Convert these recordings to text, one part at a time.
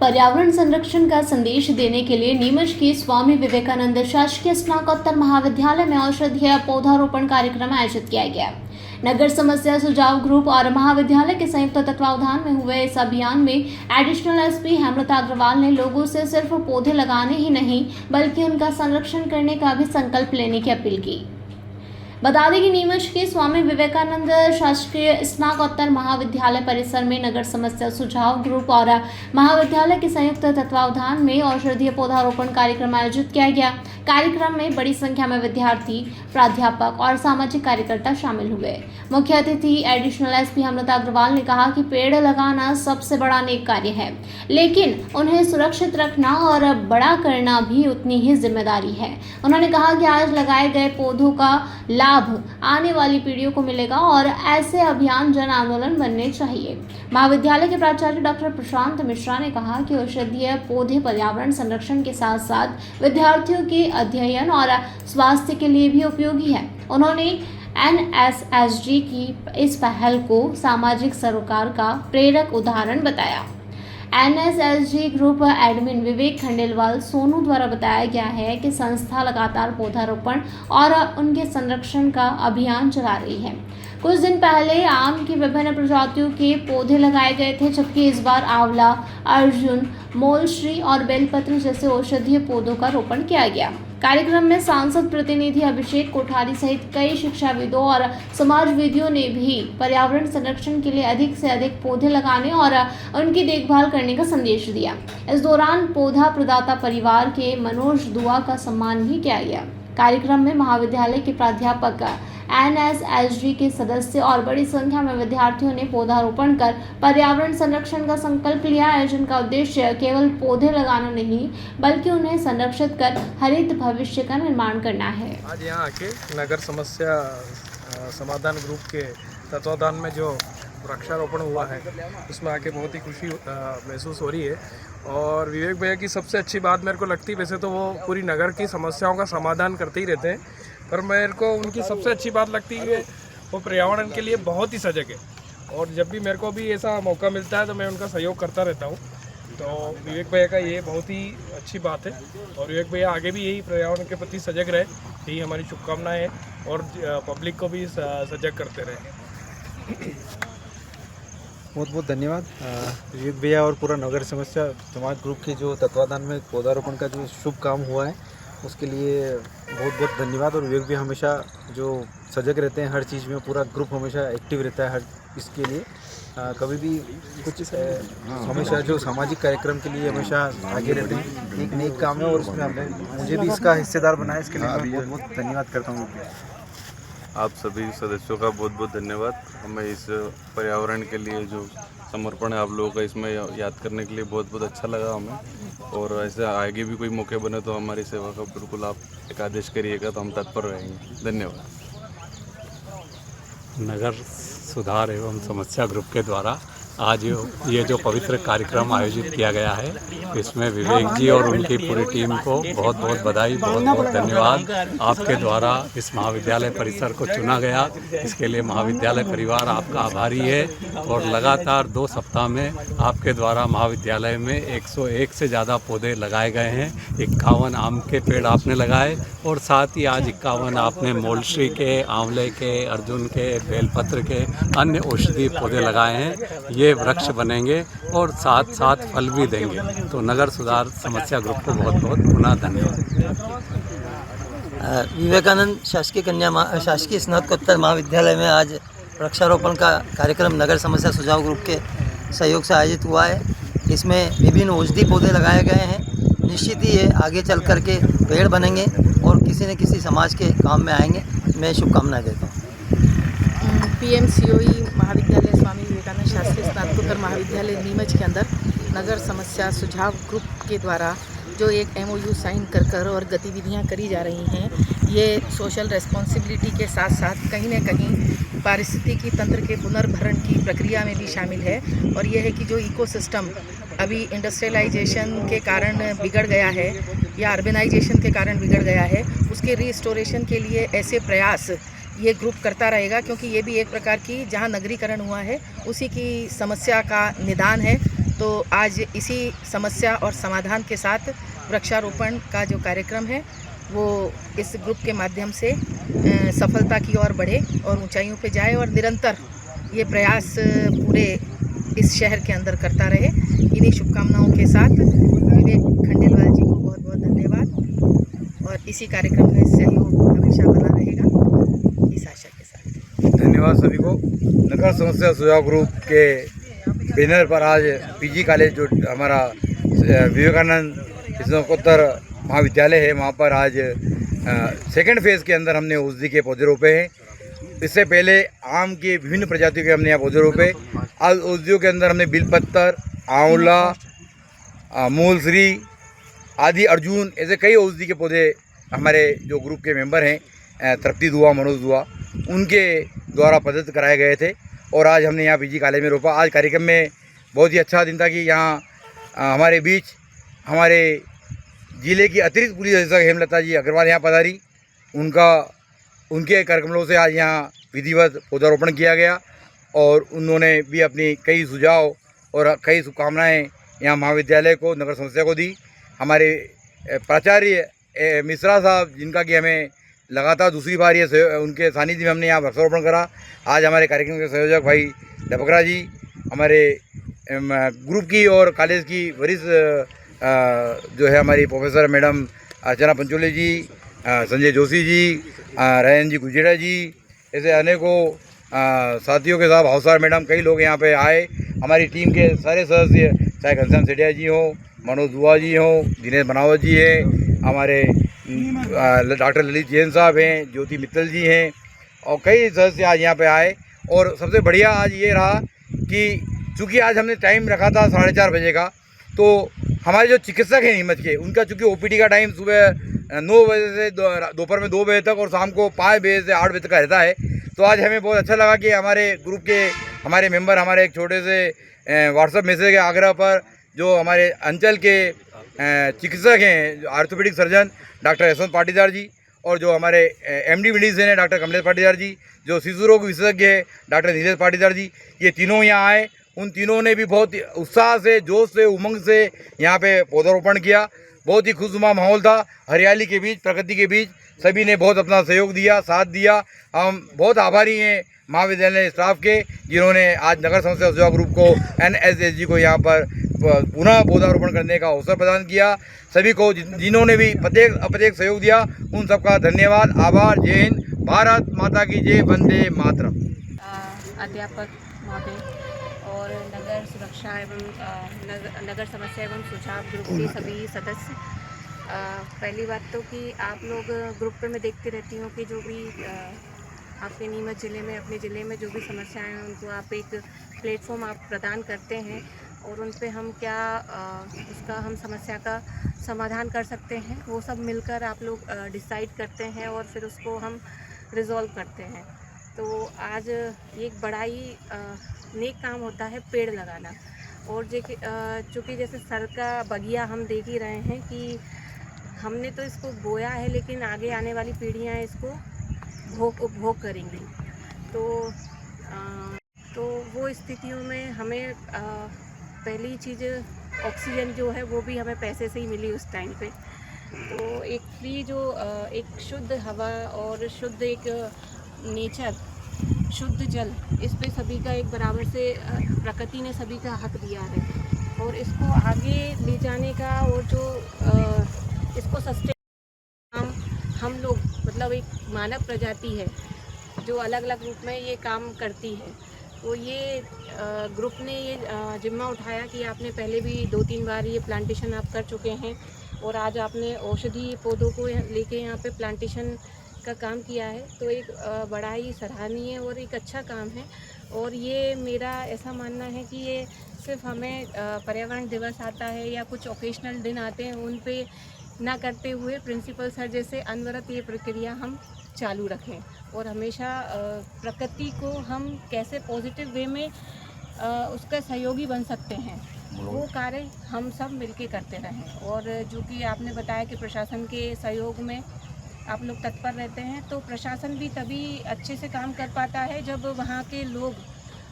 पर्यावरण संरक्षण का संदेश देने के लिए नीमच के स्वामी विवेकानंद शासकीय स्नातकोत्तर महाविद्यालय में औषधीय पौधारोपण कार्यक्रम आयोजित किया गया। नगर समस्या सुझाव ग्रुप और महाविद्यालय के संयुक्त तत्वावधान में हुए इस अभियान में एडिशनल एसपी हेमलता अग्रवाल ने लोगों से सिर्फ पौधे लगाने ही नहीं बल्कि उनका संरक्षण करने का भी संकल्प लेने की अपील की। बता दें कि नीमच के स्वामी विवेकानंद शासकीय स्नातकोत्तर महाविद्यालय परिसर में नगर समस्या सुझाव ग्रुप और महाविद्यालय के संयुक्त तत्वावधान में औषधीय पौधारोपण कार्यक्रम आयोजित किया गया। कार्यक्रम में बड़ी संख्या में विद्यार्थी, प्राध्यापक और सामाजिक कार्यकर्ता शामिल हुए। मुख्य अतिथि एडिशनल एसपी हेमलता अग्रवाल ने कहा कि पेड़ लगाना सबसे बड़ा नेक कार्य है, लेकिन उन्हें सुरक्षित रखना और बड़ा करना भी उतनी ही जिम्मेदारी है। उन्होंने कहा कि आज लगाए गए पौधों का लाभ आने वाली पीढ़ियों को मिलेगा और ऐसे अभियान जन आंदोलन बनने चाहिए। महाविद्यालय के प्राचार्य डॉक्टर प्रशांत मिश्रा ने कहा कि औषधीय पौधे पर्यावरण संरक्षण के साथ साथ विद्यार्थियों के अध्ययन और स्वास्थ्य के लिए भी उपयोगी है। उन्होंने एनएसएसजी की इस पहल को सामाजिक सरोकार का प्रेरक उदाहरण बताया। एनएसएसजी ग्रुप एडमिन विवेक खंडेलवाल सोनू द्वारा बताया गया है कि संस्था लगातार पौधारोपण और उनके संरक्षण का अभियान चला रही है। कुछ दिन पहले आम की विभिन्न प्रजातियों के पौधे लगाए गए थे, जबकि इस बार आंवला, अर्जुन, मोलश्री और बेलपत्र जैसे औषधीय पौधों का रोपण किया गया। कार्यक्रम में सांसद प्रतिनिधि अभिषेक कोठारी सहित कई शिक्षाविदों और समाजविदियों ने भी पर्यावरण संरक्षण के लिए अधिक से अधिक पौधे लगाने और उनकी देखभाल करने का संदेश दिया। इस दौरान पौधा प्रदाता परिवार के मनोज दुआ का सम्मान भी किया गया। कार्यक्रम में महाविद्यालय के प्राध्यापक, एनएसएसजी के सदस्य और बड़ी संख्या में विद्यार्थियों ने पौधारोपण कर पर्यावरण संरक्षण का संकल्प लिया। आयोजन का उद्देश्य केवल पौधे लगाना नहीं बल्कि उन्हें संरक्षित कर हरित भविष्य का निर्माण करना है। आज यहाँ आके नगर समस्या समाधान ग्रुप के तत्वावधान में जो वृक्षारोपण हुआ है उसमें आके बहुत ही खुशी महसूस हो रही है। और विवेक भैया की सबसे अच्छी बात मेरे को लगती है, वैसे तो वो पूरी नगर की समस्याओं का समाधान करते ही रहते हैं, पर मेरे को उनकी सबसे अच्छी बात लगती है वो पर्यावरण के लिए बहुत ही सजग है। और जब भी मेरे को भी ऐसा मौका मिलता है तो मैं उनका सहयोग करता रहता हूँ। तो विवेक भैया का ये बहुत ही अच्छी बात है और विवेक भैया आगे भी यही पर्यावरण के प्रति सजग रहे, यही हमारी शुभकामनाएं है और पब्लिक को भी सजग करते रहे। बहुत बहुत धन्यवाद विवेक भैया और पूरा नगर समस्या समाज ग्रुप के जो तत्वाधान में पौधारोपण का जो शुभ काम हुआ है उसके लिए बहुत बहुत धन्यवाद। और विवेक भैया हमेशा जो सजग रहते हैं हर चीज़ में, पूरा ग्रुप हमेशा एक्टिव रहता है हर इसके लिए, कभी भी कुछ हमेशा जो सामाजिक कार्यक्रम के लिए हमेशा आगे रहते हैं। एक नेक काम है और उसमें हमने मुझे भी इसका हिस्सेदार बनाया, इसके लिए मैं बहुत बहुत धन्यवाद करता हूँ। आप सभी सदस्यों का बहुत बहुत धन्यवाद। हमें इस पर्यावरण के लिए जो समर्पण है आप लोगों का, इसमें याद करने के लिए बहुत बहुत अच्छा लगा हमें। और ऐसे आगे भी कोई मौके बने तो हमारी सेवा का बिल्कुल आप एक आदेश करिएगा तो हम तत्पर रहेंगे। धन्यवाद। नगर सुधार एवं समस्या ग्रुप के द्वारा आज ये जो पवित्र कार्यक्रम आयोजित किया गया है, इसमें विवेक जी और उनकी पूरी टीम को बहुत बहुत बधाई, बहुत बहुत धन्यवाद। आपके द्वारा इस महाविद्यालय परिसर को चुना गया, इसके लिए महाविद्यालय परिवार आपका आभारी है। और लगातार 2 सप्ताह में आपके द्वारा महाविद्यालय में 101 से ज़्यादा पौधे लगाए गए हैं। 51 आम के पेड़ आपने लगाए और साथ ही आज 51 आपने मोलश्री के, आंवले के, अर्जुन के, बेलपत्र के अन्य औषधीय पौधे लगाए हैं। ये वृक्ष बनेंगे और साथ साथ फल भी देंगे। तो नगर सुधार समस्या ग्रुप को बहुत बहुत पुनः धन्यवाद। विवेकानंद शासकीय स्नातकोत्तर महाविद्यालय में आज वृक्षारोपण का कार्यक्रम नगर समस्या सुझाव ग्रुप के सहयोग से आयोजित हुआ है। इसमें विभिन्न औषधीय पौधे लगाए गए हैं। निश्चित ही ये आगे चल कर के पेड़ बनेंगे और किसी न किसी समाज के काम में आएंगे। मैं शुभकामनाएं देता हूँ। पीएमसीओई महाविद्यालय स्वामी विवेकानंद शासकीय स्नातकोत्तर महाविद्यालय नीमच के अंदर नगर समस्या सुझाव ग्रुप के द्वारा जो एक MOU साइन कर और गतिविधियां करी जा रही हैं, ये सोशल रेस्पॉन्सिबिलिटी के साथ साथ कहीं न कहीं पारिस्थितिकी तंत्र के पुनर्भरण की प्रक्रिया में भी शामिल है। और ये है कि जो इकोसिस्टम अभी इंडस्ट्रियलाइजेशन के कारण बिगड़ गया है या अर्बनाइजेशन के कारण बिगड़ गया है, उसके रिस्टोरेशन के लिए ऐसे प्रयास ये ग्रुप करता रहेगा, क्योंकि ये भी एक प्रकार की जहाँ नगरीकरण हुआ है उसी की समस्या का निदान है। तो आज इसी समस्या और समाधान के साथ वृक्षारोपण का जो कार्यक्रम है वो इस ग्रुप के माध्यम से सफलता की ओर बढ़े और ऊंचाइयों पे जाए और निरंतर ये प्रयास पूरे इस शहर के अंदर करता रहे। इन्हीं शुभकामनाओं के साथ विवेक खंडेलवाल जी को बहुत बहुत धन्यवाद और इसी कार्यक्रम में सहयोग हमेशा बना रहेगा, इस आशा के साथ धन्यवाद सभी को। नगर समस्या सुझाव ग्रुप के बैनर पर आज पीजी कॉलेज जो हमारा विवेकानंद स्नातकोत्तर महाविद्यालय है, वहाँ पर आज सेकंड फेज़ के अंदर हमने औषधि के पौधे रोपे हैं। इससे पहले आम के विभिन्न प्रजातियों के हमने यहाँ पौधे रोपे। आज औषधियों के अंदर हमने बिलपत्तर, आंवला, मूलश्री आदि, अर्जुन, ऐसे कई औषधि के पौधे हमारे जो ग्रुप के मेंबर हैं, तृप्ति दुआ, मनोज दुआ, उनके द्वारा प्रदत्त कराए गए थे और आज हमने यहाँ पीजी कॉलेज में रोपा। आज कार्यक्रम में बहुत ही अच्छा दिन था कि यहाँ हमारे बीच हमारे जिले की अतिरिक्त पुलिस अधीक्षक हेमलता जी अग्रवाल यहाँ पधारी। उनके कार्यक्रमों से आज यहाँ विधिवत पौधारोपण किया गया और उन्होंने भी अपनी कई सुझाव और कई शुभकामनाएँ यहाँ महाविद्यालय को, नगर समस्या को दी। हमारे प्राचार्य मिश्रा साहब, जिनका कि हमें लगातार दूसरी बार ये उनके सानिध्य में हमने यहाँ वृक्षारोपण करा। आज हमारे कार्यक्रम के संयोजक भाई डबकरा जी, हमारे ग्रुप की और कॉलेज की वरिष्ठ जो है हमारी प्रोफेसर मैडम अर्चना पंचोली जी, संजय जोशी जी, रायन जी गुजेड़ा जी, ऐसे अनेकों साथियों के साथ भावसार मैडम, कई लोग यहाँ पे आए। हमारी टीम के सारे सदस्य, चाहे घनश्याम सेठिया जी हों, मनोज दुआ जी हों, दिनेश बनावत जी हैं, हमारे डॉक्टर ललित जैन साहब हैं, ज्योति मित्तल जी हैं और कई सदस्य आज यहाँ पे आए। और सबसे बढ़िया आज ये रहा कि चूँकि आज हमने टाइम रखा था 4:30 बजे का, तो हमारे जो चिकित्सक हैं नीमच के, उनका चूँकि ओपीडी का टाइम सुबह 9 बजे से दोपहर में 2 बजे तक और शाम को 5 बजे से 8 बजे तक का रहता है। तो आज हमें बहुत अच्छा लगा कि हमारे ग्रुप के हमारे मेंबर हमारे एक छोटे से व्हाट्सएप मैसेज के आग्रह पर जो हमारे अंचल के चिकित्सक हैं, orthopaedic surgeon doctor Yashwant Patidar ji, और जो हमारे एमडी मेडिसिन हैं डॉक्टर कमलेश पाटीदार जी, जो शिशु रोग विशेषज्ञ हैं डॉक्टर नीलेश पाटीदार जी, ये तीनों यहाँ आए। उन तीनों ने भी बहुत उत्साह से, जोश से, उमंग से यहाँ पे पौधारोपण किया। बहुत ही खुशनुमा माहौल था, हरियाली के बीच, प्रकृति के बीच सभी ने बहुत अपना सहयोग दिया, साथ दिया। हम बहुत आभारी हैं महाविद्यालय स्टाफ के, जिन्होंने आज नगर समस्या सुझाव ग्रुप को, NSSG को यहाँ पर पुनः पौधारोपण करने का अवसर प्रदान किया। सभी को जिन्होंने भी प्रत्येक सहयोग दिया, उन सबका धन्यवाद, आभार। जय हिंद, भारत माता की जय, वंदे मातरम। अध्यापक महोदय और नगर सुरक्षा एवं नगर समस्या एवं सुझाव ग्रुप के सभी सदस्य, पहली बात तो कि आप लोग ग्रुप पे मैं देखती रहती हूँ कि जो भी आपके नीमच ज़िले में, अपने ज़िले में जो भी समस्याएं हैं, उनको आप एक प्लेटफॉर्म आप प्रदान करते हैं और उन पे हम क्या उसका हम समस्या का समाधान कर सकते हैं, वो सब मिलकर आप लोग डिसाइड करते हैं और फिर उसको हम रिजॉल्व करते हैं। तो आज एक बड़ा ही नेक काम होता है पेड़ लगाना। और चूँकि जैसे सर का बगिया हम देख ही रहे हैं कि हमने तो इसको बोया है, लेकिन आगे आने वाली पीढ़ियां इसको उपभोग करेंगी। तो वो स्थितियों में हमें पहली चीज़ ऑक्सीजन जो है वो भी हमें पैसे से ही मिली उस टाइम पे। तो एक फ्री जो एक शुद्ध हवा और शुद्ध एक नेचर, शुद्ध जल, इस पे सभी का एक बराबर से प्रकृति ने सभी का हक दिया है और इसको आगे ले जाने का और जो इसको सस्टेन हम लोग, मतलब एक मानव प्रजाति है जो अलग अलग रूप में ये काम करती है। तो ये ग्रुप ने ये जिम्मा उठाया कि आपने पहले भी 2-3 बार ये प्लांटेशन आप कर चुके हैं और आज आपने औषधि पौधों को लेके यहाँ पे प्लांटेशन का काम किया है। तो एक बड़ा ही सराहनीय और एक अच्छा काम है। और ये मेरा ऐसा मानना है कि ये सिर्फ हमें पर्यावरण दिवस आता है या कुछ ओकेशनल दिन आते हैं उन पे ना करते हुए प्रिंसिपल सर जैसे अनवरत ये प्रक्रिया हम चालू रखें और हमेशा प्रकृति को हम कैसे पॉजिटिव वे में उसका सहयोगी बन सकते हैं, वो कार्य हम सब मिलके करते रहें। और जो कि आपने बताया कि प्रशासन के सहयोग में आप लोग तत्पर रहते हैं, तो प्रशासन भी तभी अच्छे से काम कर पाता है जब वहाँ के लोग,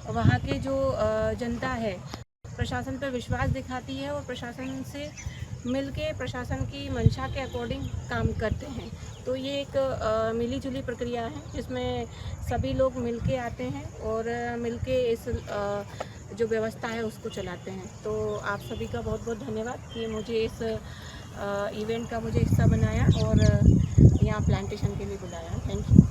वहाँ के जो जनता है प्रशासन पर विश्वास दिखाती है और प्रशासन से मिलके प्रशासन की मंशा के अकॉर्डिंग काम करते हैं। तो ये एक मिली जुली प्रक्रिया है जिसमें सभी लोग मिलके आते हैं और मिलके इस जो व्यवस्था है उसको चलाते हैं। तो आप सभी का बहुत बहुत धन्यवाद कि मुझे इस इवेंट का मुझे हिस्सा बनाया और यहाँ प्लांटेशन के लिए बुलाया। Thank you.